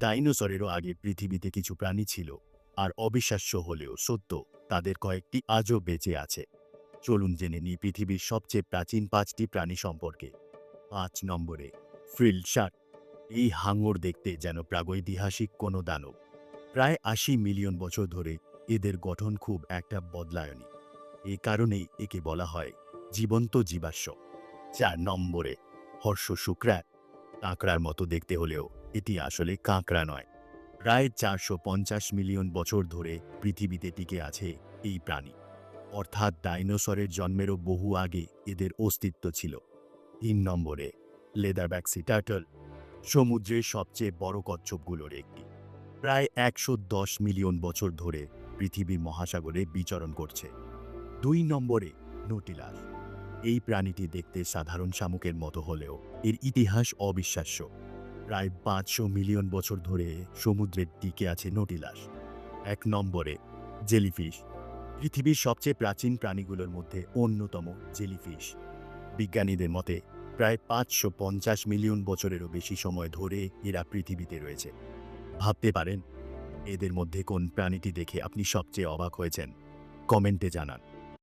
ডাইনোসরেরও আগে পৃথিবীতে কিছু প্রাণী ছিল, আর অবিশ্বাস্য হলেও সত্য, তাদের কয়েকটি আজও বেঁচে আছে। চলুন জেনে নিই পৃথিবীর সবচেয়ে প্রাচীন 5টি প্রাণী সম্পর্কে। 5 নম্বরে ফ্রিল্ড শার্ক। এই হাঙর দেখতে যেন প্রাগৈতিহাসিক কোনো দানব। প্রায় 80 মিলিয়ন বছর ধরে এদের গঠন খুব একটা বদলায়নি। এই কারণেই একে বলা হয় জীবন্ত জীবাশ্ম। 4 নম্বরে হর্ষ শুক্রা। কাঁকড়ার মতো দেখতে হলেও এটি আসলে কাঁকড়া নয়। প্রায় 450 মিলিয়ন বছর ধরে পৃথিবীতে টিকে আছে এই প্রাণী, অর্থাৎ ডাইনোসরের জন্মেরও বহু আগে এদের অস্তিত্ব ছিল। 3 নম্বরে লেদারব্যাক সি টার্টল। সমুদ্রের সবচেয়ে বড় কচ্ছপগুলোর একটি। প্রায় 110 মিলিয়ন বছর ধরে পৃথিবীর মহাসাগরে বিচরণ করছে। 2 নম্বরে নটিলাস। এই প্রাণীটি দেখতে সাধারণ শামুকের মতো হলেও এর ইতিহাস অবিশ্বাস্য। প্রায় 500 মিলিয়ন বছর ধরে সমুদ্রে টিকে আছে নটিলাস। 1 নম্বরে জেলিফিশ। পৃথিবীর সবচেয়ে প্রাচীন প্রাণীগুলোর মধ্যে অন্যতম জেলিফিশ। বিজ্ঞানীদের মতে প্রায় 550 মিলিয়ন বছরেরও বেশি সময় ধরে এরা পৃথিবীতে রয়েছে। ভাবতে পারেন, এদের মধ্যে কোন প্রাণীটি দেখে আপনি সবচেয়ে অবাক হয়েছেন? কমেন্টে জানান।